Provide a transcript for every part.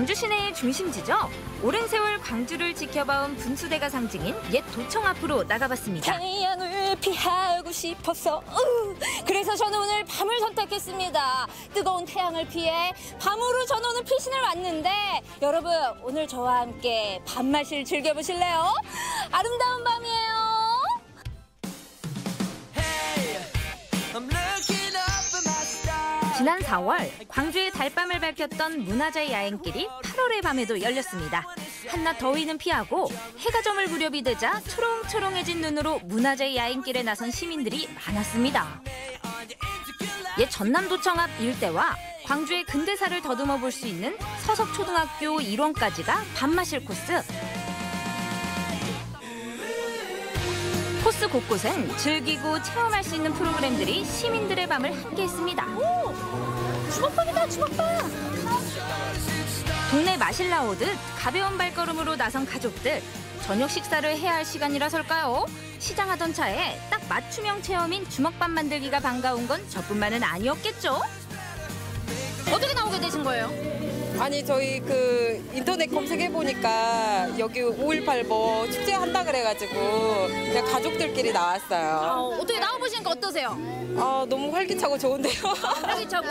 광주 시내의 중심지죠. 오랜 세월 광주를 지켜봐온 분수대가 상징인 옛 도청 앞으로 나가봤습니다. 태양을 피하고 싶어서 그래서 저는 오늘 밤을 선택했습니다. 뜨거운 태양을 피해 밤으로 저는 오늘 피신을 왔는데 여러분 오늘 저와 함께 밤맛을 즐겨보실래요? 아름다운 밤이에요. 지난 4월 광주의 달밤을 밝혔던 문화재 야행길이 8월의 밤에도 열렸습니다. 한낮 더위는 피하고 해가 저물 무렵이 되자 초롱초롱해진 눈으로 문화재 야행길에 나선 시민들이 많았습니다. 옛 전남도청 앞 일대와 광주의 근대사를 더듬어 볼 수 있는 서석초등학교 1원까지가 밤마실 코스. 코스 곳곳엔 즐기고 체험할 수 있는 프로그램들이 시민들의 밤을 함께했습니다. 오! 주먹밥이다, 주먹밥! 동네 마실 나오듯 가벼운 발걸음으로 나선 가족들. 저녁 식사를 해야 할 시간이라설까요? 시장하던 차에 딱 맞춤형 체험인 주먹밥 만들기가 반가운 건 저뿐만은 아니었겠죠? 어떻게 나오게 되신 거예요? 아니 저희 인터넷 검색해보니까 여기 5.18 뭐 축제 한다 그래가지고 그냥 가족들끼리 나왔어요. 어떻게 나와보시니까 어떠세요? 너무 활기차고 좋은데요. 활기차고.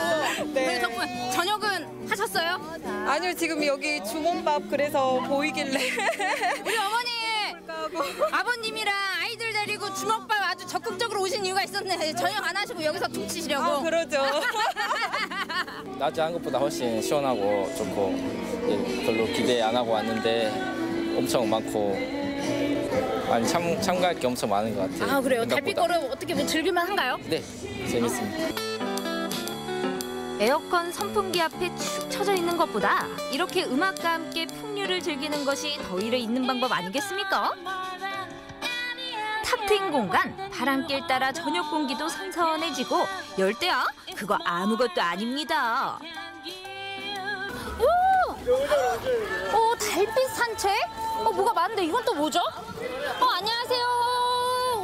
네. 그리고 덕분에 저녁은 하셨어요? 아니요 지금 여기 주먹밥 그래서 보이길래 우리 어머니! 아버님이랑 아이들 데리고 주먹밥 아주 적극적으로 오신 이유가 있었네. 저녁 안 하시고 여기서 툭 치시려고. 그러죠. 낮에 한 것보다 훨씬 시원하고 좋고 별로 기대 안 하고 왔는데 엄청 많고 참가할 게 엄청 많은 것 같아요. 아 그래요? 생각보다. 달빛걸음 어떻게 뭐 즐길만 한가요? 네, 재밌습니다. 에어컨 선풍기 앞에 축 처져 있는 것보다 이렇게 음악과 함께 풍류를 즐기는 것이 더위를 잊는 방법 아니겠습니까? 탁 트인 공간, 바람길 따라 저녁 공기도 선선해지고 열대야? 그거 아무것도 아닙니다. 오, 달빛 산책? 뭐가 많은데 이건 또 뭐죠? 안녕하세요.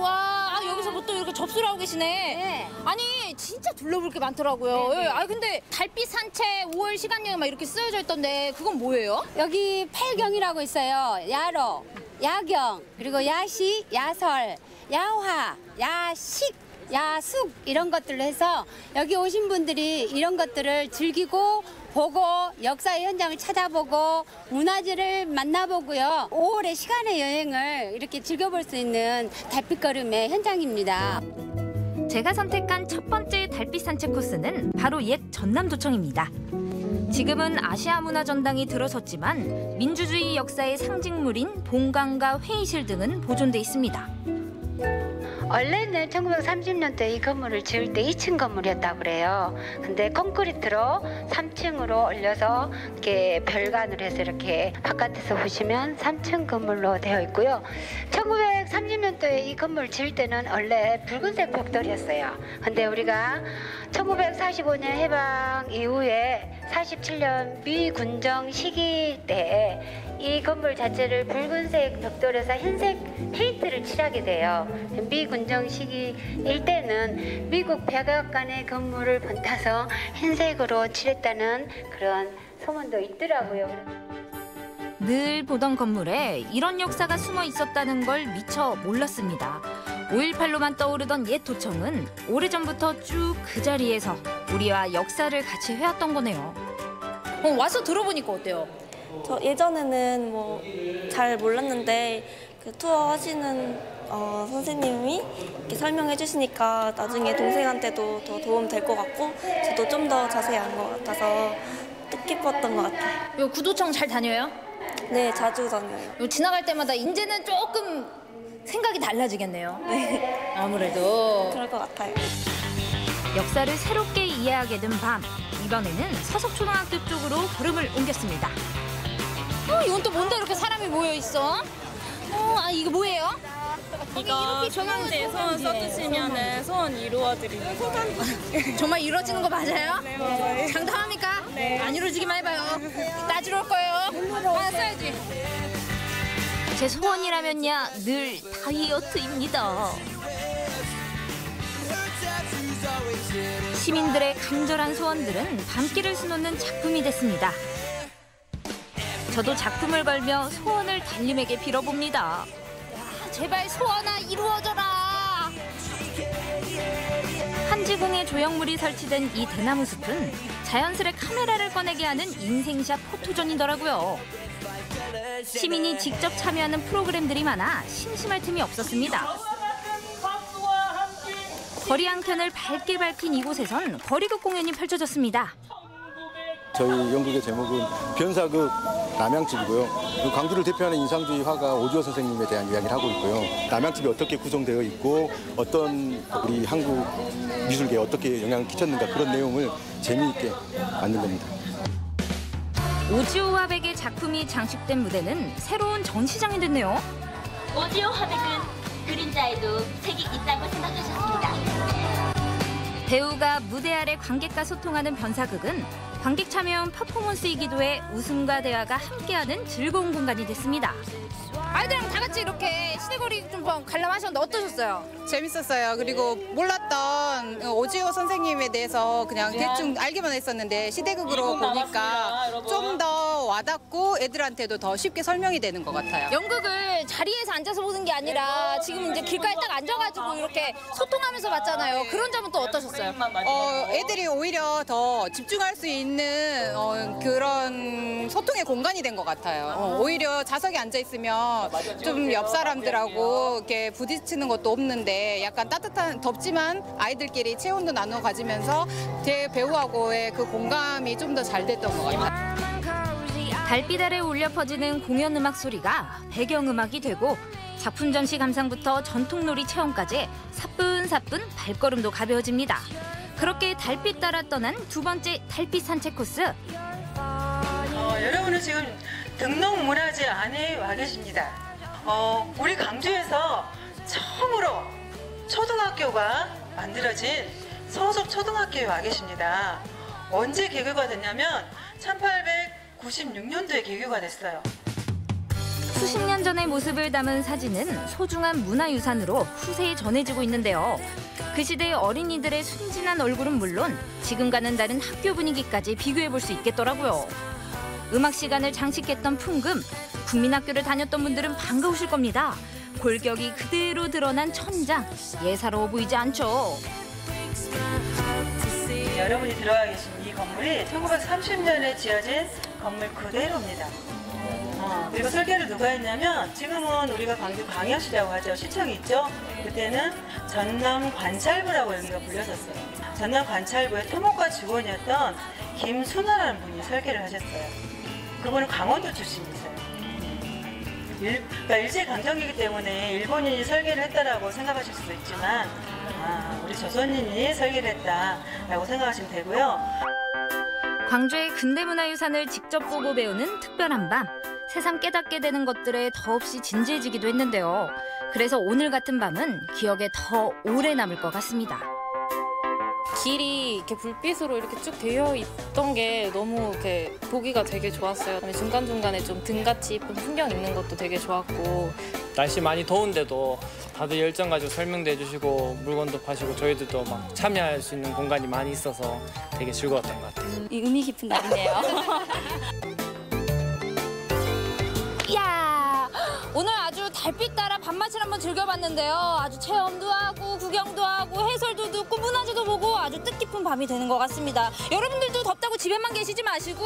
와, 여기서 뭐 또 이렇게 접수를 하고 계시네. 네. 아니, 진짜 둘러볼 게 많더라고요. 네. 근데 달빛 산책 5월 시간여행 막 이렇게 쓰여져 있던데 그건 뭐예요? 여기 팔경이라고 있어요. 야로, 야경, 그리고 야시, 야설, 야화, 야식, 야숙 이런 것들로 해서 여기 오신 분들이 이런 것들을 즐기고 보고 역사의 현장을 찾아보고 문화재를 만나보고요. 5월의 시간의 여행을 이렇게 즐겨볼 수 있는 달빛걸음의 현장입니다. 제가 선택한 첫 번째 달빛 산책 코스는 바로 옛 전남도청입니다. 지금은 아시아 문화전당이 들어섰지만 민주주의 역사의 상징물인 본관과 회의실 등은 보존돼 있습니다. 원래는 1930년대 이 건물을 지을 때 2층 건물이었다고 그래요. 근데 콘크리트로 3층으로 올려서 이렇게 별관을 해서 이렇게 바깥에서 보시면 3층 건물로 되어 있고요. 1930년도에 이 건물 지을 때는 원래 붉은색 벽돌이었어요. 근데 우리가 1945년 해방 이후에 47년 미군정 시기 때 이 건물 자체를 붉은색 벽돌에서 흰색 페인트를 칠하게 돼요. 미군정 시기일 때는 미국 백악관의 건물을 번타서 흰색으로 칠했다는 그런 소문도 있더라고요. 늘 보던 건물에 이런 역사가 숨어 있었다는 걸 미처 몰랐습니다. 5.18로만 떠오르던 옛 도청은 오래전부터 쭉 그 자리에서 우리와 역사를 같이 해왔던 거네요. 와서 들어보니까 어때요? 저 예전에는 뭐 잘 몰랐는데 그 투어 하시는 선생님이 이렇게 설명해 주시니까 나중에 동생한테도 더 도움 될 것 같고 저도 좀 더 자세히 안 것 같아서 뜻깊었던 것 같아요. 요 구도청 잘 다녀요? 네, 자주 다녀요. 지나갈 때마다 이제는 조금 생각이 달라지겠네요. 네, 아무래도. 그럴 것 같아요. 역사를 새롭게 이해하게 된 밤. 이번에는 서석초등학교 쪽으로 걸음을 옮겼습니다. 이건 또 뭔데 이렇게 사람이 모여 있어? 이거 뭐예요? 이거 소감지에 소원 써주시면 소원 이루어드립니다. 정말 이루어지는 거 맞아요? 네, 맞아요. 장담합니까? 네. 안 이루어지기만 해봐요. 따지러 올 거예요. 하나 써야지. 제 소원이라면야 늘 다이어트입니다. 시민들의 간절한 소원들은 밤길을 수놓는 작품이 됐습니다. 저도 작품을 걸며 소원을 달님에게 빌어봅니다. 제발 소원아 이루어져라. 한지궁에 조형물이 설치된 이 대나무 숲은 자연스레 카메라를 꺼내게 하는 인생샷 포토존이더라고요. 시민이 직접 참여하는 프로그램들이 많아 심심할 틈이 없었습니다. 거리 한켠을 밝게 밝힌 이곳에선 거리극 공연이 펼쳐졌습니다. 저희 연극의 제목은 변사극 남양집이고요. 광주를 대표하는 인상주의 화가 오주호 선생님에 대한 이야기를 하고 있고요. 남양집이 어떻게 구성되어 있고 어떤 우리 한국 미술계에 어떻게 영향을 끼쳤는가 그런 내용을 재미있게 만든 겁니다. 오지호 화백의 작품이 장식된 무대는 새로운 전시장이 됐네요. 오지호 화백은 그림자에도 색이 있다고 생각하셨습니다. 배우가 무대 아래 관객과 소통하는 변사극은 관객 참여형 퍼포먼스이기도 해 웃음과 대화가 함께하는 즐거운 공간이 됐습니다. 아이들이랑 다 같이 이렇게 시대거리 좀 관람하셨는데 어떠셨어요? 재밌었어요. 그리고 몰랐던 오지호 선생님에 대해서 그냥 대충 알기만 했었는데 시대극으로 보니까 좀 더 와닿고 애들한테도 더 쉽게 설명이 되는 것 같아요. 연극을 자리에서 앉아서 보는 게 아니라 지금 이제 길가에 딱 앉아가지고 이렇게 소통하면서 봤잖아요. 그런 점은 또 어떠셨어요? 애들이 오히려 더 집중할 수 있는 그런 소통의 공간이 된 것 같아요. 오히려 좌석에 앉아 있으면 좀 옆 사람들하고 이렇게 부딪히는 것도 없는데 약간 따뜻한 덥지만 아이들끼리 체온도 나눠 가지면서 제 배우하고의 그 공감이 좀 더 잘 됐던 것 같아요. 달빛 아래 울려 퍼지는 공연 음악 소리가 배경음악이 되고 작품 전시 감상부터 전통놀이 체험까지 사뿐사뿐 발걸음도 가벼워집니다. 그렇게 달빛 따라 떠난 두 번째 달빛 산책 코스. 여러분은 지금 등록문화재 안에 와 계십니다. 우리 광주에서 처음으로 초등학교가 만들어진 서석초등학교에 와 계십니다. 언제 개교가 됐냐면 1896년도에 개교가 됐어요. 수십 년 전의 모습을 담은 사진은 소중한 문화유산으로 후세에 전해지고 있는데요. 그 시대의 어린이들의 순진한 얼굴은 물론 지금과는 다른 학교 분위기까지 비교해볼 수 있겠더라고요. 음악 시간을 장식했던 풍금, 국민학교를 다녔던 분들은 반가우실 겁니다. 골격이 그대로 드러난 천장, 예사로워 보이지 않죠? 여러분이 들어와 계신 이 건물이 1930년에 지어진 건물 그대로입니다. 그리고 설계를 누가 했냐면 지금은 우리가 광주 광역시라고 하죠. 시청이 있죠. 그때는 전남관찰부라고 여기가 불렸었어요. 전남관찰부의 토목과 직원이었던 김순화라는 분이 설계를 하셨어요. 그분은 강원도 출신이세요. 그러니까 일제강점기이기 때문에 일본인이 설계를 했다라고 생각하실 수도 있지만 우리 조선인이 설계를 했다라고 생각하시면 되고요. 광주의 근대문화유산을 직접 보고 배우는 특별한 밤. 새삼 깨닫게 되는 것들에 더없이 진지해지기도 했는데요. 그래서 오늘 같은 밤은 기억에 더 오래 남을 것 같습니다. 길이 이렇게 불빛으로 이렇게 쭉 되어 있던 게 너무 이렇게 보기가 되게 좋았어요. 중간중간에 좀 등같이 예쁜 풍경 있는 것도 되게 좋았고. 날씨 많이 더운데도 다들 열정 가지고 설명도 해주시고 물건도 파시고 저희들도 막 참여할 수 있는 공간이 많이 있어서 되게 즐거웠던 것 같아요. 이 의미 깊은 날이네요. 이야, 오늘 아주 달빛 따라 밤맛을 한번 즐겨봤는데요. 아주 체험도 하고 구경도 하고 해설도 듣고 문화재도 보고 아주 뜻깊은 밤이 되는 것 같습니다. 여러분들도 덥다고 집에만 계시지 마시고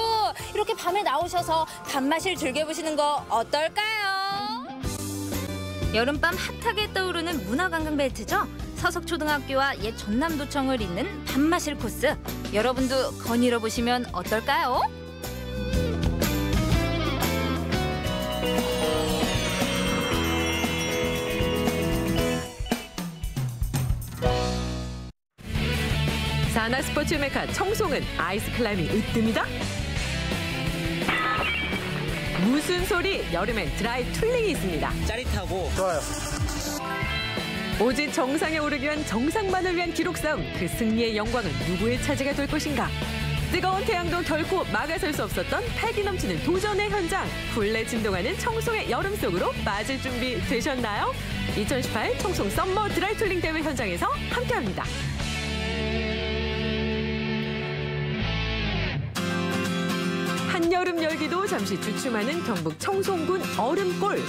이렇게 밤에 나오셔서 밤맛을 즐겨보시는 거 어떨까요? 여름밤 핫하게 떠오르는 문화관광벨트죠. 서석초등학교와 옛 전남도청을 잇는 밤마실 코스. 여러분도 거닐어 보시면 어떨까요? 산하 스포츠 메카 청송은 아이스 클라이밍 으뜸이다. 무슨 소리? 여름엔 드라이 툴링이 있습니다. 짜릿하고 좋아요. 오직 정상에 오르기 위한 정상만을 위한 기록 싸움. 그 승리의 영광은 누구의 차지가 될 것인가? 뜨거운 태양도 결코 막아설 수 없었던 패기 넘치는 도전의 현장. 굴레 진동하는 청송의 여름 속으로 빠질 준비 되셨나요? 2018 청송 썸머 드라이 툴링 대회 현장에서 함께합니다. 한여름 열기도 잠시 주춤하는 경북 청송군 얼음골.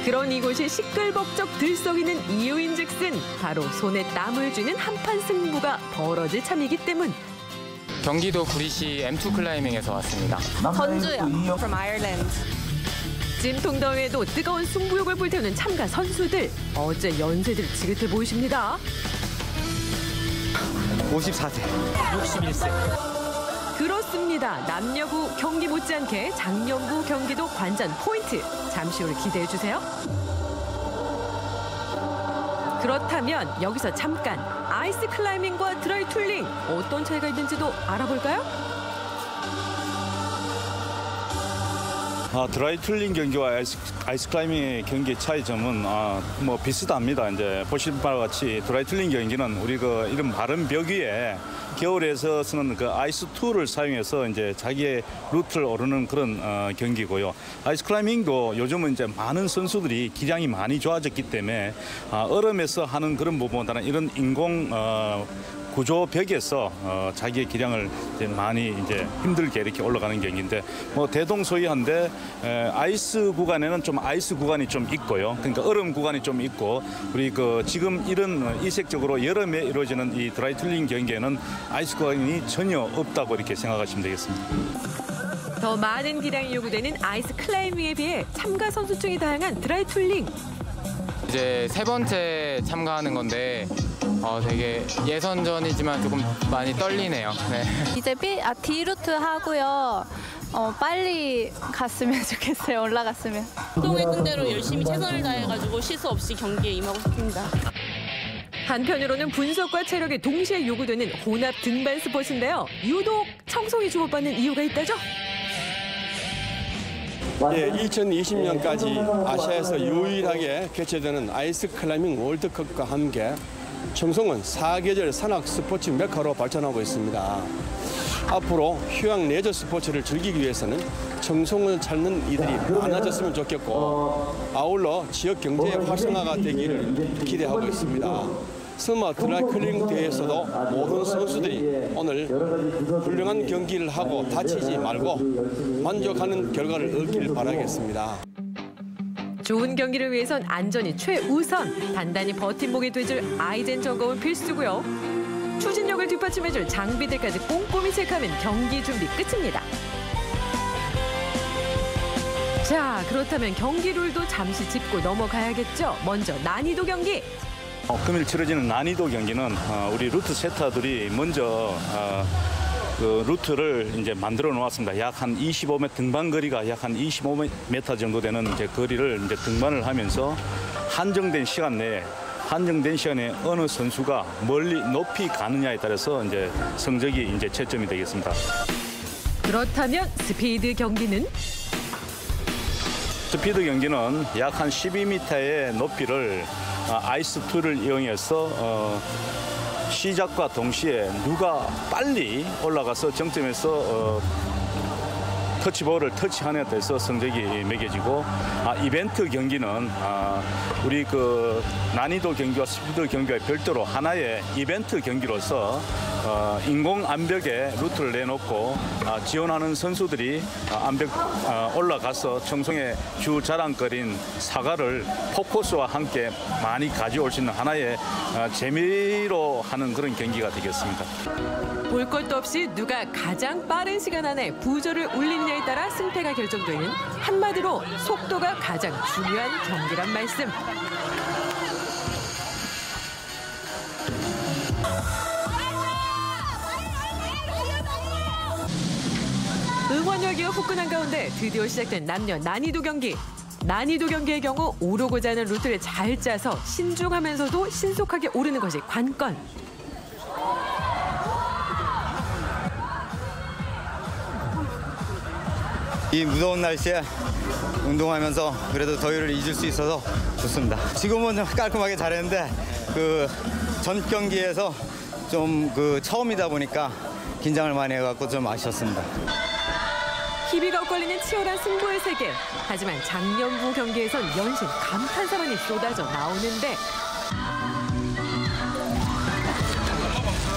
그런 이곳이 시끌벅적 들썩이는 이유인즉슨 바로 손에 땀을 쥐는 한판 승부가 벌어질 참이기 때문. 경기도 구리시 M2 클라이밍에서 왔습니다. 전주요. From Ireland. 찜통더위에도 뜨거운 승부욕을 불태우는 참가 선수들. 어째 연세들 지긋해 보이십니다. 54세, 61세. 그렇습니다. 남녀구 경기 못지않게 장년부 경기도 관전 포인트. 잠시 후를 기대해 주세요. 그렇다면 여기서 잠깐 아이스 클라이밍과 드라이 툴링 어떤 차이가 있는지도 알아볼까요? 드라이 툴링 경기와 아이스 클라이밍의 경기 차이점은 뭐 비슷합니다. 이제 보실 바와 같이 드라이 툴링 경기는 우리 이런 마른 벽 위에 겨울에서 쓰는 아이스 툴을 사용해서 이제 자기의 루트를 오르는 그런 경기고요. 아이스 클라이밍도 요즘은 이제 많은 선수들이 기량이 많이 좋아졌기 때문에 얼음에서 하는 그런 부분보다는 이런 인공 구조 벽에서 자기의 기량을 이제 많이 힘들게 이렇게 올라가는 경기인데 뭐 대동소이한데 아이스 구간에는 좀 아이스 구간이 좀 있고요. 그러니까 얼음 구간이 좀 있고 우리 지금 이런 이색적으로 여름에 이루어지는 이 드라이 툴링 경기에는 아이스 구간이 전혀 없다고 이렇게 생각하시면 되겠습니다. 더 많은 기량이 요구되는 아이스 클라이밍에 비해 참가 선수층이 다양한 드라이 툴링. 이제 세 번째 참가하는 건데 되게 예선전이지만 조금 많이 떨리네요. 네. 이제 D루트 하고요. 빨리 갔으면 좋겠어요. 올라갔으면. 운동했던 대로 열심히 최선을 다해가지고 실수 없이 경기에 임하고 싶습니다. 한편으로는 분석과 체력이 동시에 요구되는 혼합 등반 스포츠인데요. 유독 청송이 주목받는 이유가 있다죠? 예, 2020년까지 아시아에서 유일하게 개최되는 아이스 클라이밍 월드컵과 함께 청송은 사계절 산악 스포츠 메카로 발전하고 있습니다. 앞으로 휴양 레저 스포츠를 즐기기 위해서는 청송을 찾는 이들이 많아졌으면 좋겠고 아울러 지역 경제의 활성화가 되기를 기대하고 있습니다. 서머 드라이 클리닝 대회에서도 모든 선수들이 오늘 훌륭한 경기를 하고 다치지 말고 만족하는 결과를 얻길 바라겠습니다. 좋은 경기를 위해선 안전이 최우선. 단단히 버팀목이 돼줄 아이젠 점검은 필수고요. 추진력을 뒷받침해줄 장비들까지 꼼꼼히 체크하면 경기 준비 끝입니다. 자, 그렇다면 경기 룰도 잠시 짚고 넘어가야겠죠. 먼저 난이도 경기. 금일 치러지는 난이도 경기는 우리 루트 세터들이 먼저 루트를 이제 만들어 놓았습니다. 약 한 25m 등반 거리가 약 한 25m 정도 되는 이제 거리를 이제 등반을 하면서 한정된 시간 내에 어느 선수가 멀리 높이 가느냐에 따라서 이제 성적이 이제 채점이 되겠습니다. 그렇다면 스피드 경기는? 스피드 경기는 약 한 12m의 높이를 아이스 툴을 이용해서 시작과 동시에 누가 빨리 올라가서 정점에서 터치볼을 터치하느냐에 따라서 성적이 매겨지고 이벤트 경기는 우리 난이도 경기와 스피드 경기와 별도로 하나의 이벤트 경기로서 인공 암벽에 루트를 내놓고 지원하는 선수들이 암벽 올라가서 청송의 주 자랑거리인 사과를 포커스와 함께 많이 가져올 수 있는 하나의 재미로 하는 그런 경기가 되겠습니다. 볼 것도 없이 누가 가장 빠른 시간 안에 부저를 올리느냐에 따라 승패가 결정되는 한마디로 속도가 가장 중요한 경기란 말씀. 응원 열기가 후끈한 가운데 드디어 시작된 남녀 난이도 경기. 난이도 경기의 경우 오르고자 하는 루트를 잘 짜서 신중하면서도 신속하게 오르는 것이 관건. 이 무더운 날씨에 운동하면서 그래도 더위를 잊을 수 있어서 좋습니다. 지금은 깔끔하게 잘했는데 전 경기에서 좀 처음이다 보니까 긴장을 많이 해갖고 좀 아쉬웠습니다. 희비가 엇갈리는 치열한 승부의 세계. 하지만 작년부 경기에선 연신 감탄사만이 쏟아져 나오는데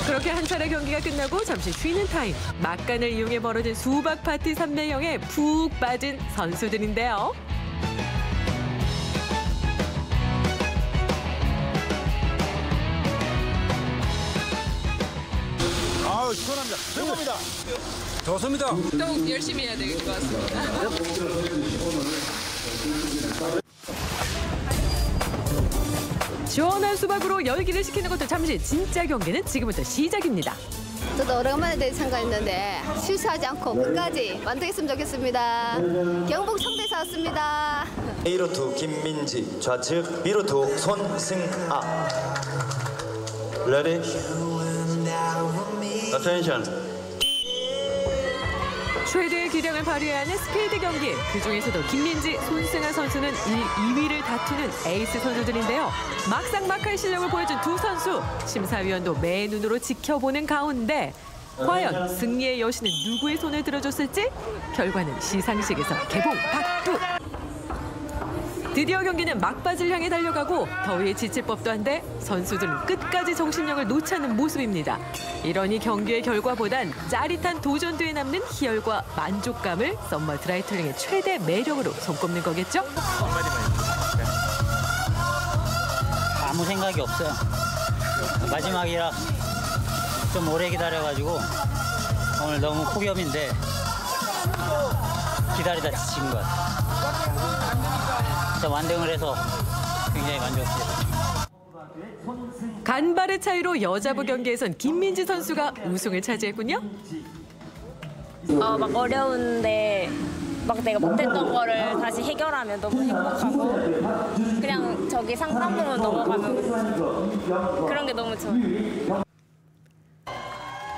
그렇게 한 차례 경기가 끝나고 잠시 쉬는 타임. 막간을 이용해 벌어진 수박 파티 3매형에 푹 빠진 선수들인데요. 아우, 시원합니다. 최고입니다. 좋습니다. 더욱 열심히 해야 될 것 같습니다. 시원한 수박으로 열기를 식히는 것도 잠시, 진짜 경기는 지금부터 시작입니다. 저도 오랜만에 참가했는데 실수하지 않고 끝까지 완성했으면 좋겠습니다. 경북 청대에서 왔습니다. A루트 김민지, 좌측 B루트 손승아. Ready? Attention. 최대의 기량을 발휘해야 하는 스피드 경기. 그중에서도 김민지, 손승아 선수는 1, 2위를 다투는 에이스 선수들인데요. 막상막하의 실력을 보여준 두 선수. 심사위원도 맨눈으로 지켜보는 가운데 과연 승리의 여신은 누구의 손을 들어줬을지? 결과는 시상식에서 개봉 박두. 드디어 경기는 막바지를 향해 달려가고 더위에 지칠 법도 한데 선수들은 끝까지 정신력을 놓지 않는 모습입니다. 이러니 경기의 결과보단 짜릿한 도전 뒤에 남는 희열과 만족감을 썸머 드라이클링의 최대 매력으로 손꼽는 거겠죠? 아무 생각이 없어요. 마지막이라 좀 오래 기다려가지고 오늘 너무 폭염인데 기다리다 지친 것 같아요. 완등을 해서 굉장히 만족스럽습니다. 간발의 차이로 여자부 경기에선 김민지 선수가 우승을 차지했군요. 막 어려운데 막 내가 못했던 거를 다시 해결하면 너무 행복하고 그냥 저기 상담으로 넘어가면 그런 게 너무 좋아요.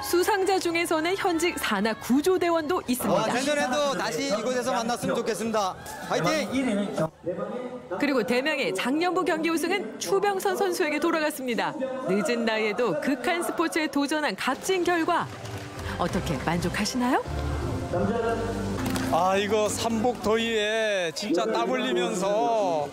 수상자 중에서는 현직 산하 구조대원도 있습니다. 내년에도 다시 이곳에서 만났으면 좋겠습니다. 화이팅! 그리고 대명의 작년부 경기 우승은 추병선 선수에게 돌아갔습니다. 늦은 나이에도 극한 스포츠에 도전한 값진 결과. 어떻게 만족하시나요? 아, 이거 삼복 더위에 진짜 땀 흘리면서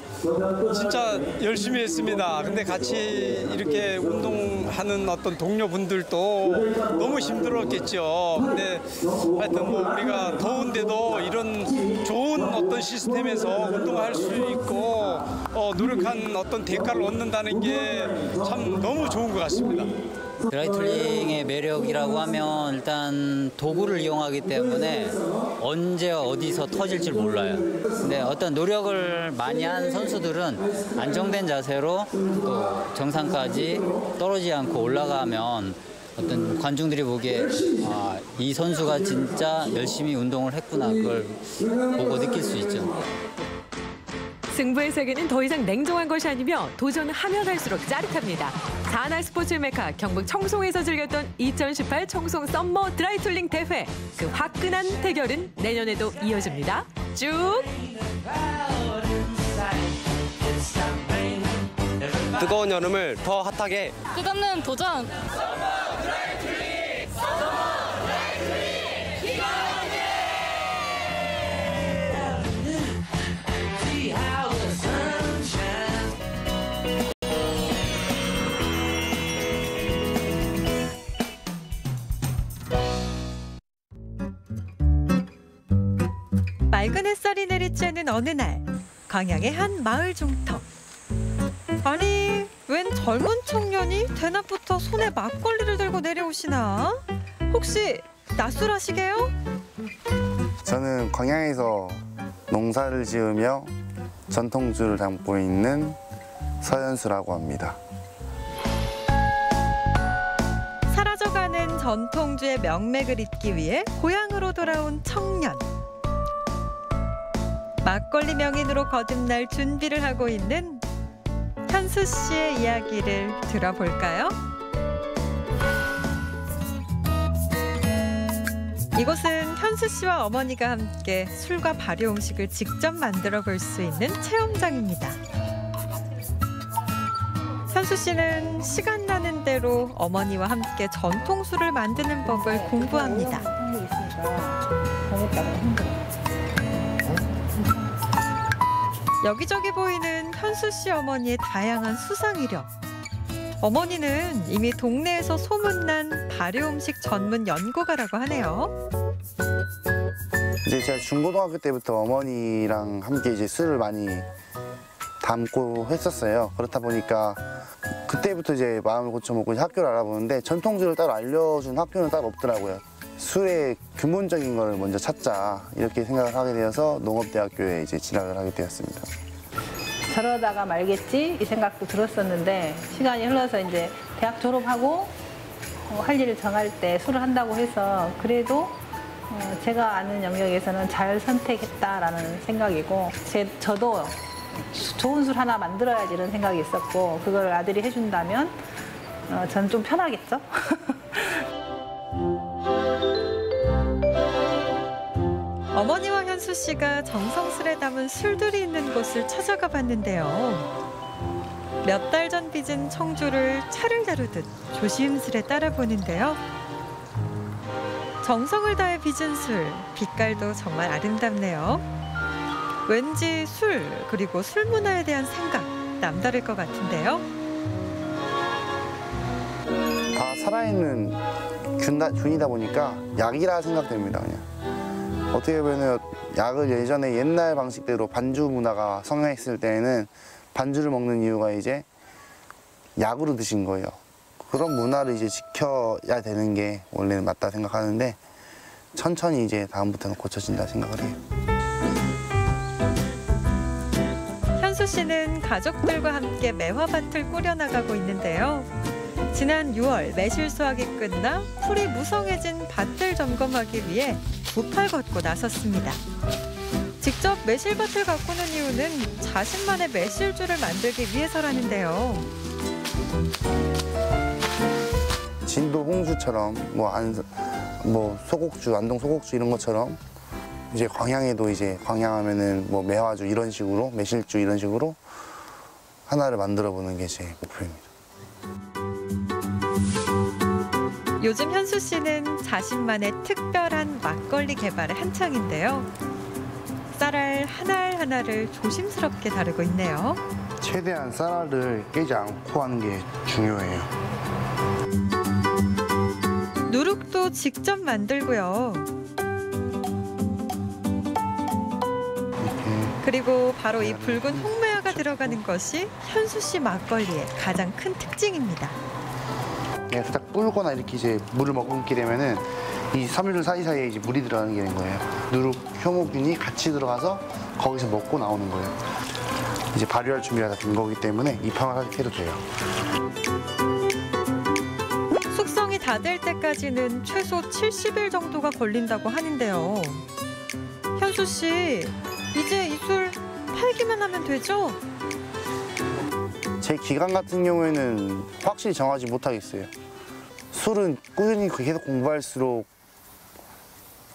진짜 열심히 했습니다. 근데 같이 이렇게 운동하는 어떤 동료분들도 너무 힘들었겠죠. 근데 하여튼 뭐 우리가 더운데도 이런 좋은 어떤 시스템에서 운동할 수 있고 노력한 어떤 대가를 얻는다는 게 참 너무 좋은 것 같습니다. 드라이틀링의 매력이라고 하면 일단 도구를 이용하기 때문에 언제 어디서 터질지 몰라요. 근데 어떤 노력을 많이 한 선수들은 안정된 자세로 또 정상까지 떨어지지 않고 올라가면 어떤 관중들이 보기에 이 선수가 진짜 열심히 운동을 했구나, 그걸 보고 느낄 수 있죠. 승부의 세계는 더 이상 냉정한 것이 아니며 도전을 하면 할수록 짜릿합니다. 산하 스포츠 메카 경북 청송에서 즐겼던 2018 청송 썸머 드라이툴링 대회. 그 화끈한 대결은 내년에도 이어집니다. 쭉! 뜨거운 여름을 더 핫하게 끝없는 도전! 맑은 햇살이 내리쬐는 어느 날, 광양의 한 마을 중턱. 아니, 웬 젊은 청년이 대낮부터 손에 막걸리를 들고 내려오시나? 혹시 낯설하시게요? 저는 광양에서 농사를 지으며 전통주를 담고 있는 서현수라고 합니다. 사라져가는 전통주의 명맥을 잇기 위해 고향으로 돌아온 청년. 막걸리 명인으로 거듭날 준비를 하고 있는 현수 씨의 이야기를 들어볼까요? 이곳은 현수 씨와 어머니가 함께 술과 발효 음식을 직접 만들어 볼 수 있는 체험장입니다. 현수 씨는 시간 나는 대로 어머니와 함께 전통술을 만드는 법을 공부합니다. 여기저기 보이는 현수 씨 어머니의 다양한 수상 이력. 어머니는 이미 동네에서 소문난 발효 음식 전문 연구가라고 하네요. 이제 제가 중고등학교 때부터 어머니랑 함께 이제 술을 많이 담고 했었어요. 그렇다 보니까 그때부터 이제 마음을 고쳐먹고 학교를 알아보는데 전통주를 따로 알려준 학교는 따로 없더라고요. 술의 근본적인 걸 먼저 찾자 이렇게 생각을 하게 되어서 농업대학교에 이제 진학을 하게 되었습니다. 저러다가 말겠지 이 생각도 들었었는데 시간이 흘러서 이제 대학 졸업하고 할 일을 정할 때 술을 한다고 해서 그래도 제가 아는 영역에서는 잘 선택했다라는 생각이고 저도 좋은 술 하나 만들어야지 이런 생각이 있었고 그걸 아들이 해준다면 저는 좀 편하겠죠. 어머니와 현수 씨가 정성스레 담은 술들이 있는 곳을 찾아가 봤는데요. 몇 달 전 빚은 청주를 차를 다루듯 조심스레 따라 보는데요. 정성을 다해 빚은 술, 빛깔도 정말 아름답네요. 왠지 술, 그리고 술 문화에 대한 생각, 남다를 것 같은데요. 다 살아있는 균이다 보니까 약이라 생각됩니다, 그냥. 어떻게 보면 약을 예전에 옛날 방식대로 반주 문화가 성행했을 때에는 반주를 먹는 이유가 이제 약으로 드신 거예요. 그런 문화를 이제 지켜야 되는 게 원래는 맞다 생각하는데 천천히 이제 다음부터는 고쳐진다 생각을 해요. 현수 씨는 가족들과 함께 매화밭을 꾸려나가고 있는데요. 지난 6월 매실 수확이 끝나 풀이 무성해진 밭을 점검하기 위해 두 팔 걷고 나섰습니다. 직접 매실밭을 가꾸는 이유는 자신만의 매실주를 만들기 위해서라는데요. 진도 홍주처럼 뭐 소곡주, 안동 소곡주 이런 것처럼 이제 광양에도 이제 광양하면은 뭐 매화주 이런 식으로 매실주 이런 식으로 하나를 만들어 보는 게 제 목표입니다. 요즘 현수 씨는 자신만의 특별한 막걸리 개발에 한창인데요. 쌀알 하나를 조심스럽게 다루고 있네요. 최대한 쌀알을 깨지 않고 하는 게 중요해요. 누룩도 직접 만들고요. 그리고 바로 이 붉은 홍매화가 들어가는 것이 현수 씨 막걸리의 가장 큰 특징입니다. 살짝 불거나 이렇게 이제 물을 머금게 되면은 이 섬유들 사이사이에 이제 물이 들어가는 게 된 거예요. 누룩, 효모균이 같이 들어가서 거기서 먹고 나오는 거예요. 이제 발효할 준비가 다 된 거기 때문에 입항을 해도 돼요. 숙성이 다 될 때까지는 최소 70일 정도가 걸린다고 하는데요. 현수 씨, 이제 이 술 팔기만 하면 되죠? 제 기간 같은 경우에는 확실히 정하지 못하겠어요. 술은 꾸준히 계속 공부할수록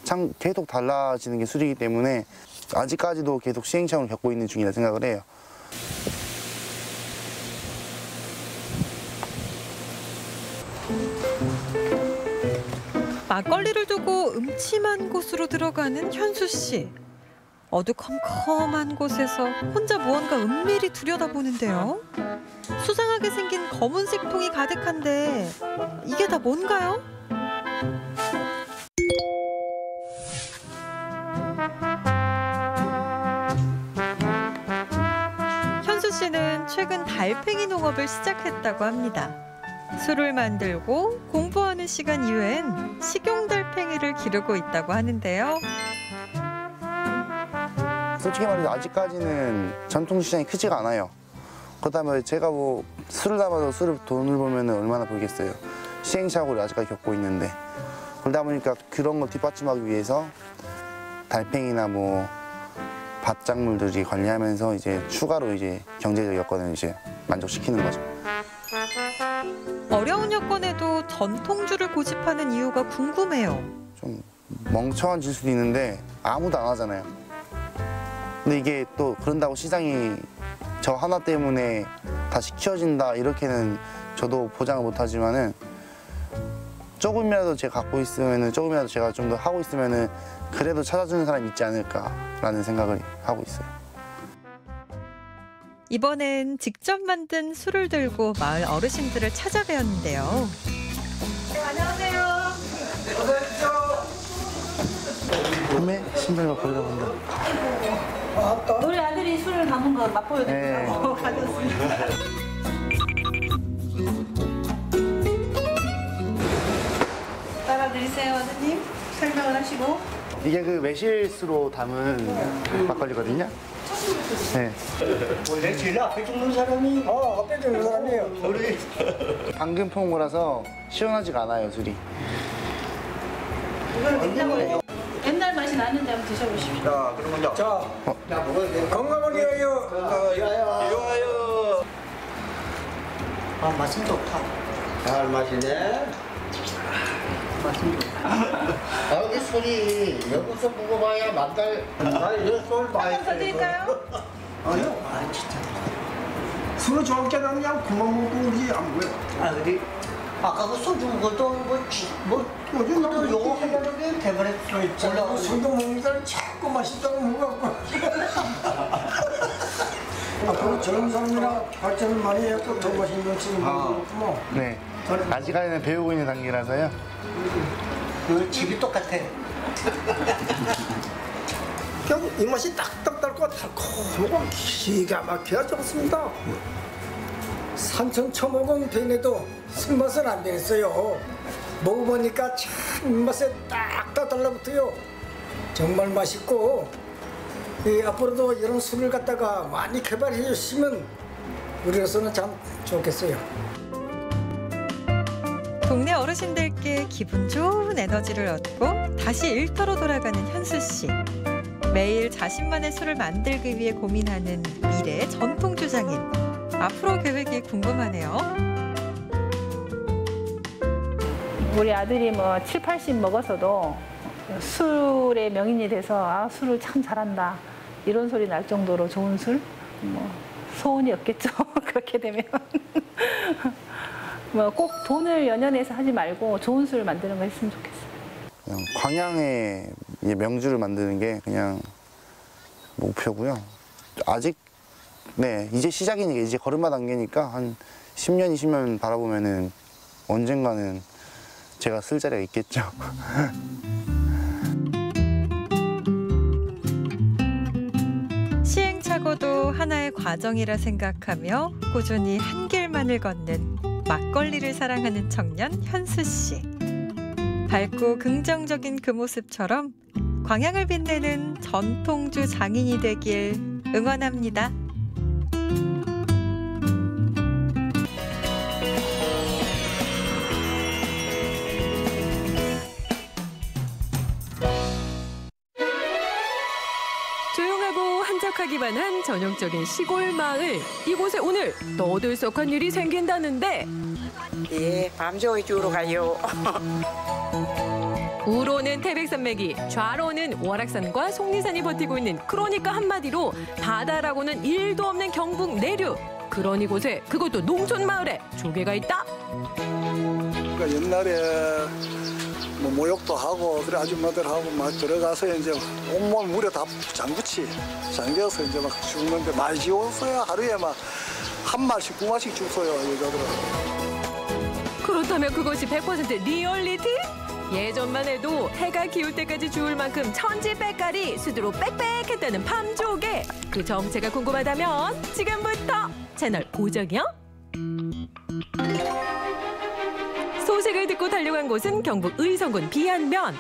참 계속 달라지는 게 술이기 때문에 아직까지도 계속 시행착오를 겪고 있는 중이라 생각을 해요. 막걸리를 두고 음침한 곳으로 들어가는 현수 씨. 어두컴컴한 곳에서 혼자 무언가 은밀히 들여다보는데요. 수상하게 생긴 검은색 통이 가득한데 이게 다 뭔가요? 현수 씨는 최근 달팽이 농업을 시작했다고 합니다. 술을 만들고 공부하는 시간 이외엔 식용달팽이를 기르고 있다고 하는데요. 솔직히 말해서 아직까지는 전통시장이 크지가 않아요. 그렇다면 제가 뭐 술을 담아서 돈을 벌면 얼마나 벌겠어요. 시행착오를 아직까지 겪고 있는데 그러다 보니까 그런 걸 뒷받침하기 위해서 달팽이나 뭐 밭작물들이 관리하면서 이제 추가로 이제 경제적 여건을 이제 만족시키는 거죠. 어려운 여건에도 전통주를 고집하는 이유가 궁금해요. 좀 멍청한 질 수도 있는데 아무도 안 하잖아요. 근데 이게 또 그런다고 시장이 저 하나 때문에 다 시켜진다 이렇게는 저도 보장을 못하지만은 조금이라도 제가 갖고 있으면은 조금이라도 제가 좀 더 하고 있으면은 그래도 찾아주는 사람이 있지 않을까라는 생각을 하고 있어요. 이번엔 직접 만든 술을 들고 마을 어르신들을 찾아뵈었는데요. 안녕하세요. 밤에 신발만 보려고 한다. 우리 아들이 술을 담은 거 맛보여드리려고 네. 가져왔습니다. 따라드리세요, 아드님. 설명을 하시고. 이게 그 매실수로 담은 막걸리거든요. 네. 원래 제일 앞에 죽는 사람이 앞에 죽는 사람이에요. 우리 방금 폰 거라서 시원하지가 않아요, 술이. 이걸 냉장고에 옛날 맛이 나는데 한번 드셔보십시오. 자, 그러면 자, 건강을 위하여. 위하여. 아, 맛은 좋다. 잘 마시네. 맛은 좋다. 아, 이 술이 여기서 먹어봐야 만달. 아, 이술 많이. 한번 더 드릴까요? 아니요, 진짜. 술을 좋게 그냥 그만 먹고 오지 안 보여. 아, 어디? 아까 그 소주 먹어도 요즘 요거 하려는 게 대단했어. 술도 먹는 사람 자꾸 맛있다고 먹어갖고. 앞으로 젊은 사람이랑 발전을 많이 해서 더 맛있는 술을 먹고. 네. 아직까지는 배우고 있는 단계라서요. 그 집이 똑같아. 그냥 이 맛이 딱딱 달고 달콤하고 기가 막혀야 좋습니다. 산천 처먹은 배내도 술맛은 안 되겠어요. 먹어보니까 참 입맛에 딱딱 달라붙어요. 정말 맛있고 앞으로도 이런 술을 갖다가 많이 개발해 주시면 우리로서는 참 좋겠어요. 동네 어르신들께 기분 좋은 에너지를 얻고 다시 일터로 돌아가는 현수 씨. 매일 자신만의 술을 만들기 위해 고민하는 미래의 전통주 장인. 앞으로 계획이 궁금하네요. 우리 아들이 뭐 7, 80 먹어서도 술의 명인이 돼서 아, 술을 참 잘한다. 이런 소리 날 정도로 좋은 술? 뭐 소원이 없겠죠. 그렇게 되면. 뭐 꼭 돈을 연연해서 하지 말고 좋은 술 만드는 거 했으면 좋겠어요. 그냥 광양의 명주를 만드는 게 그냥 목표고요. 아직 네 이제 시작이니까 이제 걸음마 단계니까 한 10년, 20년 바라보면은 언젠가는 제가 쓸 자리가 있겠죠. 시행착오도 하나의 과정이라 생각하며 꾸준히 한 길만을 걷는 막걸리를 사랑하는 청년 현수 씨. 밝고 긍정적인 그 모습처럼 광양을 빛내는 전통주 장인이 되길 응원합니다. 조용하고 한적하기만 한 전형적인 시골 마을. 이곳에 오늘 떠들썩한 일이 생긴다는데. 예, 밤저이 주러 가요. 우로는 태백산맥이, 좌로는 월악산과 속리산이 버티고 있는, 그러니까 한마디로 바다라고는 일도 없는 경북 내륙. 그런 이곳에, 그것도 농촌 마을에 조개가 있다? 그러니까 옛날에 뭐 모욕도 하고 그래 아줌마들하고 막 들어가서 이제 온몸 물에 다 잠겨서 이제 막 죽는데 많이 지웠어요. 하루에 막 한 마리씩 두 마리씩 죽어요, 여자들은. 그렇다면 그것이 100% 리얼리티? 예전만 해도 해가 기울 때까지 주울 만큼 천지백갈이 수두로 빽빽했다는 밤조개. 그 정체가 궁금하다면 지금부터 채널 고정이요. 소식을 듣고 달려간 곳은 경북 의성군 비안면.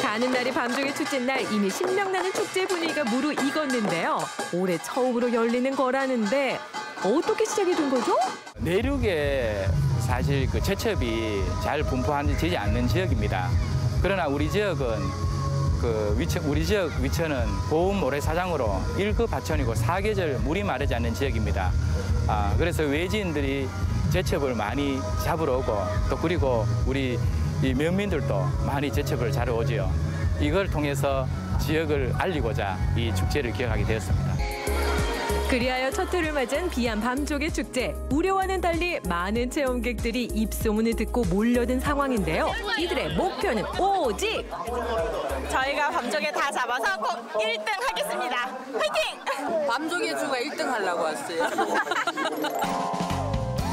가는 날이 밤조개 축제날 이미 신명나는 축제 분위기가 무르익었는데요. 올해 처음으로 열리는 거라는데 어떻게 시작이 된 거죠? 내륙에 사실 그 제첩이 잘 분포되지 않는 지역입니다. 그러나 우리 지역은 우리 지역 위천은 보험 모래사장으로 1급 하천이고 4계절 물이 마르지 않는 지역입니다. 그래서 외지인들이 제첩을 많이 잡으러 오고 또 그리고 우리 이 면민들도 많이 제첩을 자러 오지요. 이걸 통해서 지역을 알리고자 이 축제를 기획하게 되었습니다. 그리하여 첫 해를 맞은 비안 밤조개 축제. 우려와는 달리 많은 체험객들이 입소문을 듣고 몰려든 상황인데요. 이들의 목표는 오직 저희가 밤조개 다 잡아서 꼭 1등 하겠습니다. 화이팅! 밤조개 주가 1등 하려고 왔어요.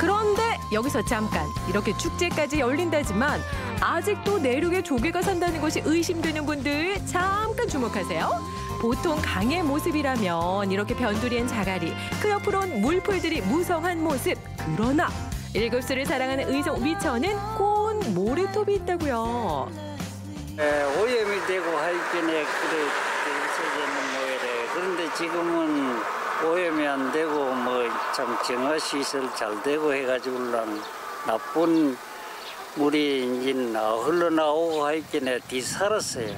그런데 여기서 잠깐, 이렇게 축제까지 열린다지만 아직도 내륙에 조개가 산다는 것이 의심되는 분들 잠깐 주목하세요. 보통 강의 모습이라면 이렇게 변두리엔 자갈이, 그 옆으론 물풀들이 무성한 모습. 그러나 일급수를 사랑하는 의성 위천은 고운 모래톱이 있다고요. 오염이 되고 하여튼에 그래 있어지는 모래래. 그런데 지금은 오염이 안 되고 뭐 참 정화시설 잘 되고 해가지고는 나쁜 물이 이제 흘러나오고 하여튼에 뒤살았어요.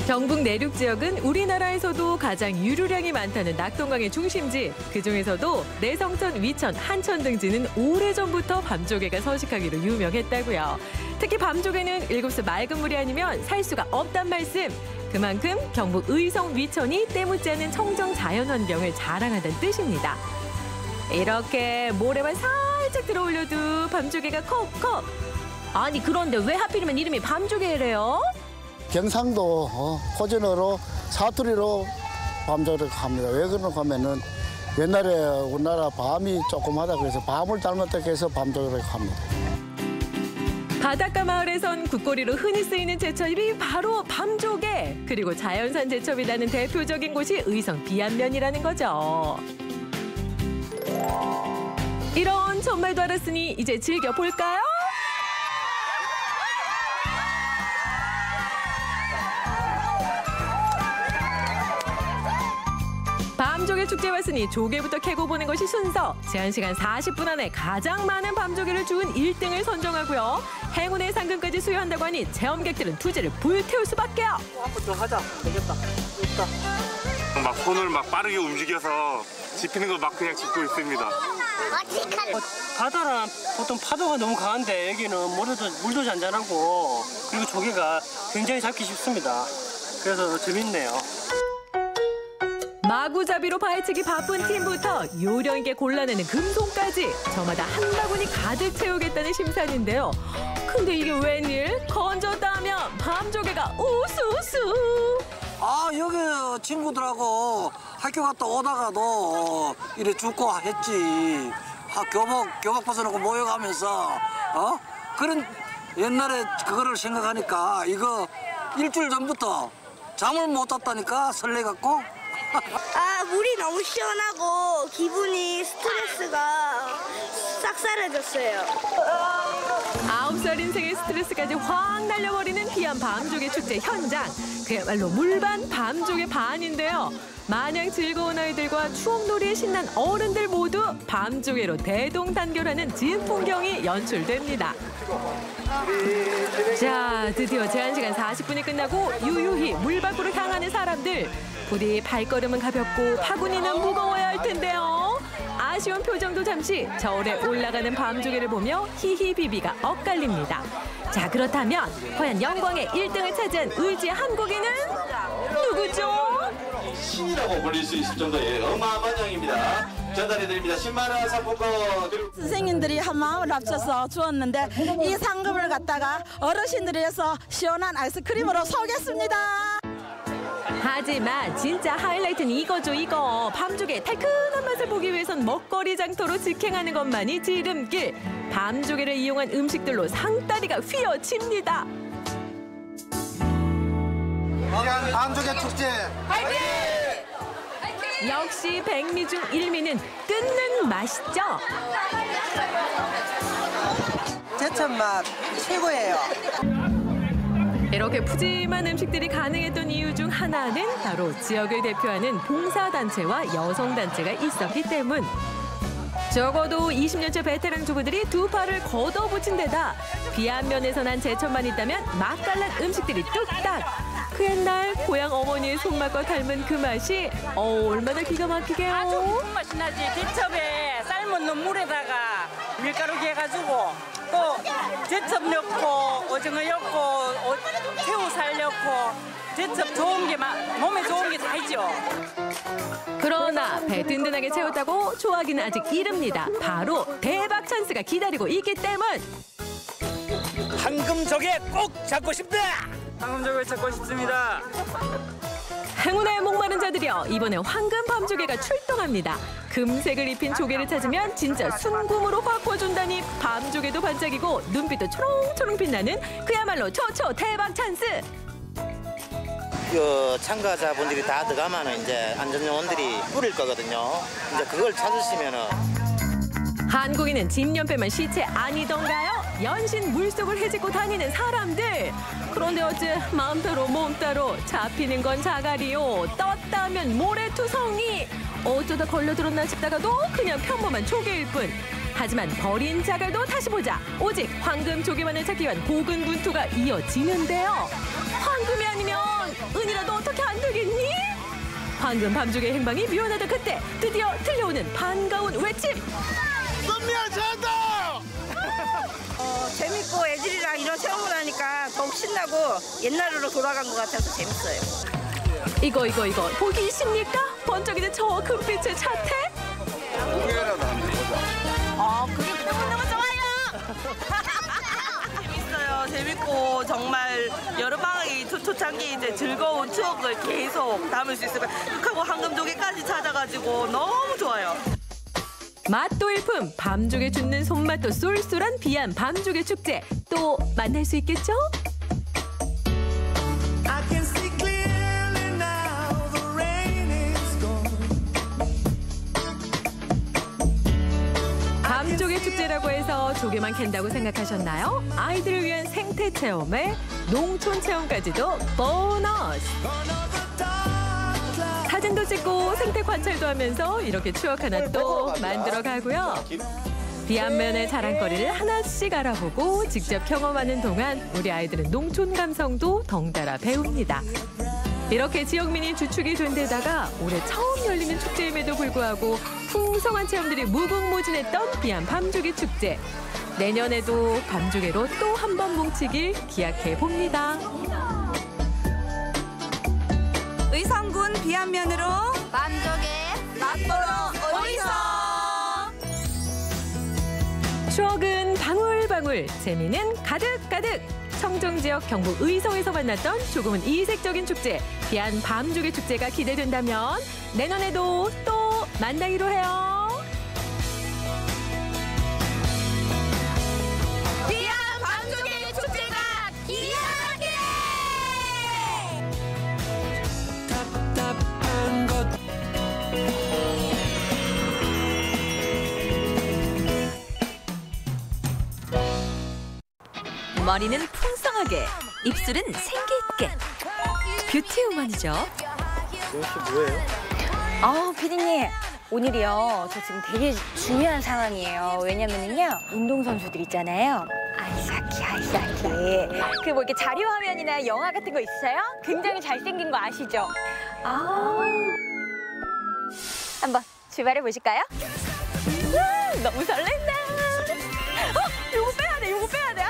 경북 내륙 지역은 우리나라에서도 가장 유류량이 많다는 낙동강의 중심지. 그중에서도 내성천, 위천, 한천 등지는 오래전부터 밤조개가 서식하기로 유명했다고요. 특히 밤조개는 일급수 맑은 물이 아니면 살 수가 없단 말씀. 그만큼 경북 의성, 위천이 때묻지 않은 청정 자연환경을 자랑한다는 뜻입니다. 이렇게 모래만 살짝 들어올려도 밤조개가 컵컵. 아니 그런데 왜 하필이면 이름이 밤조개래요? 경상도 호전어로 사투리로 밤조개를 합니다. 왜 그런가 하면은 옛날에 우리나라 밤이 조그마하다 그래서 밤을 닮았다 해서 밤조개를 합니다. 바닷가 마을에선 국거리로 흔히 쓰이는 제철이 바로 밤조개. 그리고 자연산 제첩이 나는 대표적인 곳이 의성 비안면이라는 거죠. 이런 전말도 알았으니 이제 즐겨볼까요? 밤조개 축제 왔으니 조개부터 캐고 보는 것이 순서. 제한 시간 40분 안에 가장 많은 밤조개를 주운 1등을 선정하고요. 행운의 상금까지 수여한다고 하니 체험객들은 투지를 불태울 수밖에요. 한 번 더 하자. 되겠다. 좋다. 막 손을 막 빠르게 움직여서 집히는 거 막 그냥 짚고 있습니다. 바다는 보통 파도가 너무 강한데 여기는 물도 잔잔하고 그리고 조개가 굉장히 잡기 쉽습니다. 그래서 재밌네요. 마구잡이로 파헤치기 바쁜 팀부터 요령 있게 골라내는 금손까지 저마다 한 바구니 가득 채우겠다는 심산인데요. 근데 이게 웬일? 건졌다면 밤조개가 우수우수. 아 여기 친구들하고 학교 갔다 오다가도 이래 죽고 했지. 교복 벗어놓고 모여가면서 그런 옛날에 그거를 생각하니까 이거 일주일 전부터 잠을 못 잤다니까 설레갖고. 아 물이 너무 시원하고 기분이 스트레스가 싹 사라졌어요. 9살 인생의 스트레스까지 확 날려버리는 비안 밤조개 축제 현장. 그야말로 물반 밤조개 반인데요. 마냥 즐거운 아이들과 추억놀이에 신난 어른들 모두 밤조개로 대동단결하는 진 풍경이 연출됩니다. 자, 드디어 제한시간 40분이 끝나고 유유히 물 밖으로 향하는 사람들. 부디 발걸음은 가볍고 바구니는 무거워야 할 텐데요. 아쉬운 표정도 잠시 저울에 올라가는 밤조개를 보며 히히비비가 엇갈립니다. 자, 그렇다면 과연 영광의 1등을 차지한 의지의 한국인은 누구죠? 신이라고 불릴 수 있을 정도의 어마어마한 양입니다. 전달해드립니다. 10만 원 상품권. 선생님들이 한 마음을 합쳐서 주었는데 이 상금을 갖다가 어르신들이 해서 시원한 아이스크림으로 쏘겠습니다. 하지만 진짜 하이라이트는 이거죠, 이거. 밤조개 달큰한 맛을 보기 위해선 먹거리 장터로 직행하는 것만이 지름길. 밤조개를 이용한 음식들로 상다리가 휘어집니다. 밤조개 축제 화이팅! 역시 백미 중 일미는 뜯는 맛이죠. 제철 맛 최고예요. 이렇게 푸짐한 음식들이 가능했던 이유 중 하나는 바로 지역을 대표하는 봉사단체와 여성단체가 있었기 때문. 적어도 20년째 베테랑 주부들이 두 팔을 걷어붙인 데다 비안면에서 난 제철만 있다면 맛깔난 음식들이 뚝딱. 그 옛날 고향 어머니의 손맛과 닮은 그 맛이 얼마나 기가 막히게요. 아주 깊은 맛이 나지. 대첩에 삶은 물에다가 밀가루 해가지고 또 제첩 넣고 오징어 넣고 새우살 넣고 제첩 좋은 게 몸에 좋은 게 다 있죠. 그러나 배 든든하게 채웠다고 좋아하기는 아직 이릅니다. 바로 대박 찬스가 기다리고 있기 때문. 황금조개 꼭 잡고 싶다. 황금조개 잡고 싶습니다. 행운의 목마른 자들이여, 이번에 황금 밤조개가 출동합니다. 금색을 입힌 조개를 찾으면 진짜 순금으로 바꿔준다니 밤조개도 반짝이고 눈빛도 초롱초롱 빛나는 그야말로 초초 대박 찬스. 그 참가자분들이 다 들어가면 이제 안전요원들이 뿌릴 거거든요. 이제 그걸 찾으시면은. 한국인은 진연빼면 시체 아니던가요? 연신 물속을 헤집고 다니는 사람들. 그런데 어째 마음대로 몸따로 잡히는 건 자갈이요. 떴다면 모래투성이. 어쩌다 걸려들었나 싶다가도 그냥 평범한 조개일 뿐. 하지만 버린 자갈도 다시 보자. 오직 황금 조개만을 찾기 위한 고군분투가 이어지는데요. 황금이 아니면 은이라도 어떻게 안 되겠니? 황금 밤조개 행방이 묘하다 그때 드디어 들려오는 반가운 외침. 썸미야 잘한다! 재밌고 애들이랑 이런 체험을 하니까 더욱 신나고 옛날으로 돌아간 것 같아서 재밌어요. 이거 보기 있습니까? 번쩍이는 저 금빛의 차태? 공연이라도 한번 보자. 그게 너무너무 좋아요. 재밌어요. 재밌고 정말 여름방학이 초창기 이제 즐거운 추억을 계속 담을 수 있을 거예요. 하고 황금조개까지 찾아가지고 너무 좋아요. 맛도 일품, 밤조개 줍는 손맛도 쏠쏠한 비안 밤조개 축제. 또 만날 수 있겠죠? 밤조개 축제라고 해서 조개만 캔다고 생각하셨나요? 아이들을 위한 생태 체험에 농촌 체험까지도 보너스! 사진도 찍고 생태 관찰도 하면서 이렇게 추억 하나 또 만들어 가고요. 비안면의 자랑거리를 하나씩 알아보고 직접 경험하는 동안 우리 아이들은 농촌 감성도 덩달아 배웁니다. 이렇게 지역민이 주축이 된 데다가 올해 처음 열리는 축제임에도 불구하고 풍성한 체험들이 무궁무진했던 비안 밤조개 축제. 내년에도 밤조개로 또 한 번 뭉치길 기약해 봅니다. 의성군 비안면으로 밤조개 맛보러 어디서? 추억은 방울방울, 재미는 가득가득. 청정 지역 경북 의성에서 만났던 조금은 이색적인 축제, 비안 밤조개 축제가 기대된다면 내년에도 또 만나기로 해요. 비안 밤조개 축제가 기대하게! 답답한 것. 머리는 풍성하게, 입술은 생기 있게. 뷰티 우먼이죠. 이것이 뭐예요? 피디님. 오늘이요. 저 지금 되게 중요한 상황이에요. 왜냐면은요. 운동선수들 있잖아요. 아이스하키. 그 뭐 이렇게 자료 화면이나 영화 같은 거 있어요? 굉장히 잘생긴 거 아시죠? 한번 출발해 보실까요? 너무 설렌다. 요거 빼야 돼.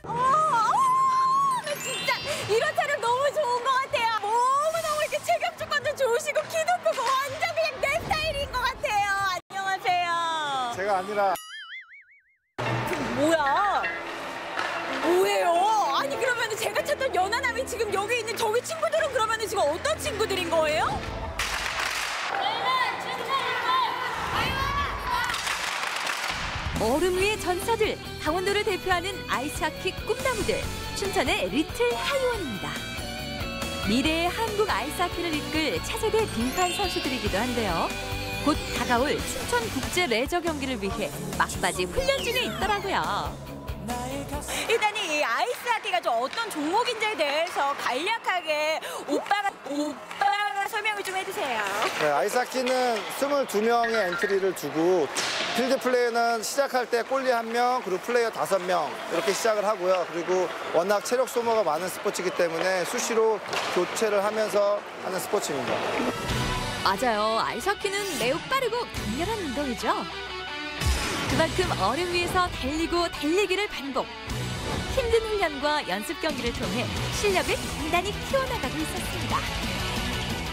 나 진짜 이런 촬영 너무 좋은 것 같아요. 너무너무 이렇게 체격 조건도 좋으시고 키도 크고 완전 그냥 내 스타일인 것 같아요. 안녕하세요. 제가 아니라. 뭐예요? 아니 그러면 제가 찾던 연하남이 지금 여기 있는 저기 친구들은 그러면 지금 어떤 친구들인 거예요? 얼음 위의 전사들, 강원도를 대표하는 아이스하키 꿈나무들, 춘천의 리틀 하이원입니다. 미래의 한국 아이스하키를 이끌 차세대 빙판 선수들이기도 한데요. 곧 다가올 춘천 국제 레저 경기를 위해 막바지 훈련 중에 있더라고요. 일단 이 아이스하키가 좀 어떤 종목인지에 대해서 간략하게 오빠가 설명을 좀 해주세요. 네, 아이스하키는 22명의 엔트리를 두고 필드 플레이는 시작할 때 골리 1명, 그리고 플레이어 5명 이렇게 시작을 하고요. 그리고 워낙 체력 소모가 많은 스포츠이기 때문에 수시로 교체를 하면서 하는 스포츠입니다. 맞아요. 아이스하키는 매우 빠르고 강렬한 운동이죠. 그만큼 얼음 위에서 달리고 달리기를 반복. 힘든 훈련과 연습 경기를 통해 실력을 단단히 키워나가고 있었습니다.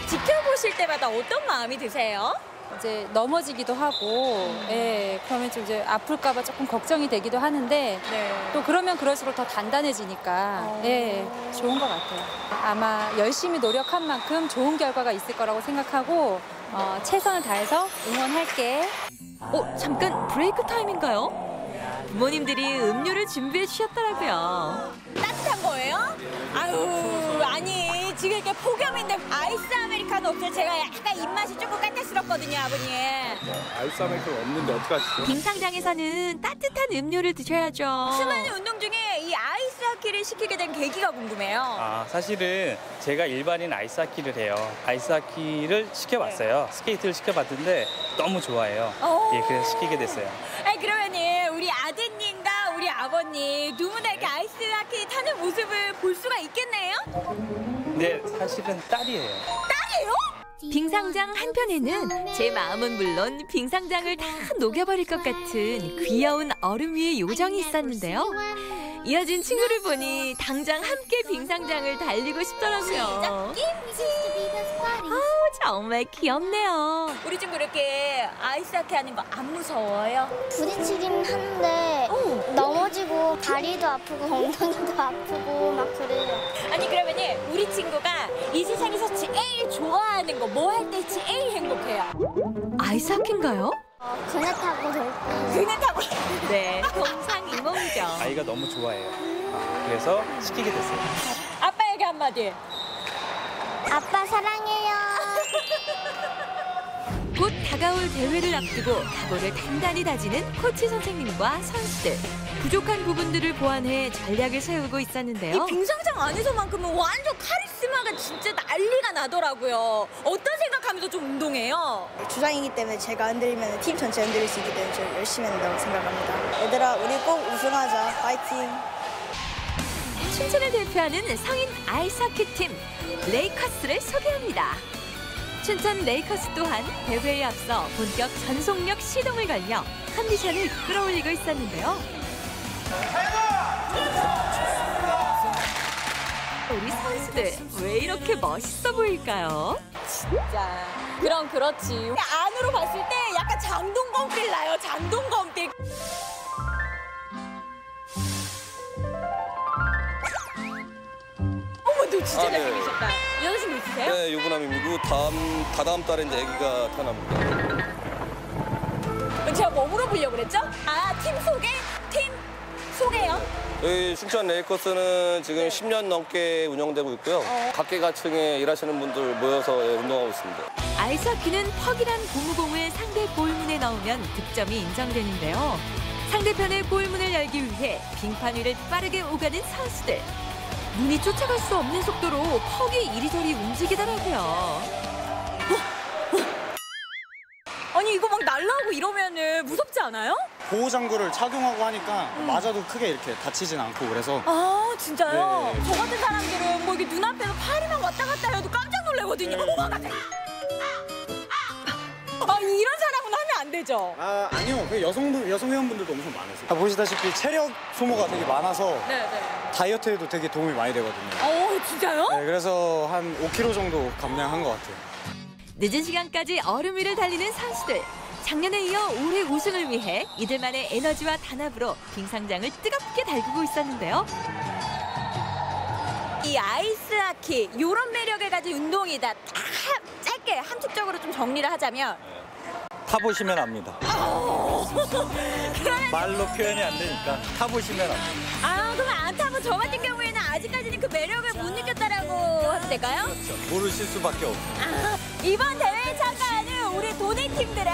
지켜보실 때마다 어떤 마음이 드세요? 이제 넘어지기도 하고, 예, 그러면 좀 이제 아플까봐 조금 걱정이 되기도 하는데, 또 그러면 그럴수록 더 단단해지니까, 예, 좋은 것 같아요. 아마 열심히 노력한 만큼 좋은 결과가 있을 거라고 생각하고, 최선을 다해서 응원할게. 잠깐 브레이크 타임인가요? 부모님들이 음료를 준비해 주셨더라고요. 따뜻한 거예요? 아유, 아니 지금 이렇게 폭염인데 아이스 아메리카노 없어요. 제가 약간 입맛이 조금 까탈스럽거든요, 아버님. 아이스 아메리카노 없는데 어떡하시죠? 빙상장에서는 따뜻한 음료를 드셔야죠. 수많은 운동 중에 이 아이스 하키를 시키게 된 계기가 궁금해요. 사실은 제가 일반인 아이스하키를 해요. 아이스하키를 시켜봤어요. 스케이트를 시켜봤는데 너무 좋아해요. 예, 그래서 시키게 됐어요. 아니 그러면은 우리 아드님과 우리 아버님 두 분 다 이렇게 아이스 하키 타는 모습을 볼 수가 있겠네요? 근데 사실은 딸이에요. 딸이에요? 빙상장 한편에는 제 마음은 물론 빙상장을 다 녹여버릴 것 같은 귀여운 얼음 위의 요정이 있었는데요. 이어진 친구를 보니 당장 함께 빙상장을 달리고 싶더라고요. 정말 귀엽네요. 우리 친구 이렇게 아이스 하키 하는 거 안 무서워요? 부딪히긴 하는데 넘어지고 다리도 아프고 엉덩이도 아프고 막 그래요. 아니 그러면은 우리 친구가 이 세상에서 제일 좋아하는 거 뭐 할 때 제일 행복해요? 아이스하키인가요? 그네 타고 놀 때. 그네 타고? 네, 동상이몽이죠. 아이가 너무 좋아해요. 그래서 시키게 됐어요. 아빠에게 한마디. 아빠 사랑해요. 곧 다가올 대회를 앞두고 각오를 단단히 다지는 코치 선생님과 선수들. 부족한 부분들을 보완해 전략을 세우고 있었는데요. 이 빙상장 안에서만큼은 완전 카리스마가 진짜 난리가 나더라고요. 어떤 생각하면서 좀 운동해요? 주장이기 때문에 제가 흔들리면 팀 전체 흔들릴 수 있기 때문에 좀 열심히 한다고 생각합니다. 얘들아, 우리 꼭 우승하자. 파이팅! 춘천을 대표하는 성인 아이스하키 팀 레이커스를 소개합니다. 춘천 레이커스 또한 대회에 앞서 본격 전속력 시동을 걸려 컨디션을 끌어올리고 있었는데요. 우리 선수들 왜 이렇게 멋있어 보일까요? 진짜. 그럼 그렇지. 안으로 봤을 때 약간 장동건필 나요. 장동건필. 어머, 너 진짜 잘생기셨다. 여자친구 있으세요? 네, 유부남이고 다다음 달에 이제 아기가 태어납니다. 제가 뭐 물어보려고 그랬죠? 팀 소개? 팀 소개요? 여기 춘천 레이커스는 지금 10년 넘게 운영되고 있고요. 각계각층에 일하시는 분들 모여서 운동하고 있습니다. 아이스하키는 퍽이란 고무공을 상대 골문에 넣으면 득점이 인정되는데요. 상대편의 골문을 열기 위해 빙판 위를 빠르게 오가는 선수들. 눈이 쫓아갈 수 없는 속도로 퍽이 이리저리 움직이더라고요. 아니 이거 막 날라오고 이러면은 무섭지 않아요? 보호장구를 착용하고 하니까 맞아도 크게 이렇게 다치진 않고 그래서. 아 진짜요? 네. 저 같은 사람들은 뭐 이게 눈앞에서 팔이만 왔다 갔다 해도 깜짝 놀라거든요. 이런 사람은 하면 안 되죠? 아니요. 그 여성 회원분들도 엄청 많으세요. 보시다시피 체력 소모가 되게 많아서 다이어트에도 되게 도움이 많이 되거든요. 진짜요? 네, 그래서 한 5kg 정도 감량한 것 같아요. 늦은 시간까지 얼음 위를 달리는 선수들. 작년에 이어 올해 우승을 위해 이들만의 에너지와 단합으로 빙상장을 뜨겁게 달구고 있었는데요. 이 아이스하키 이런 매력을 가진 운동이다. 딱 짧게 함축적으로 좀 정리를 하자면 타보시면 압니다. 말로 표현이 안 되니까 타보시면 압니다. 그럼 안 타고 저 같은 경우에는 아직까지는 그 매력을 못 느꼈다라고 하면 될까요? 그렇죠. 모르실 수밖에 없어요. 이번 대회에 참가하는 우리 도내팀들의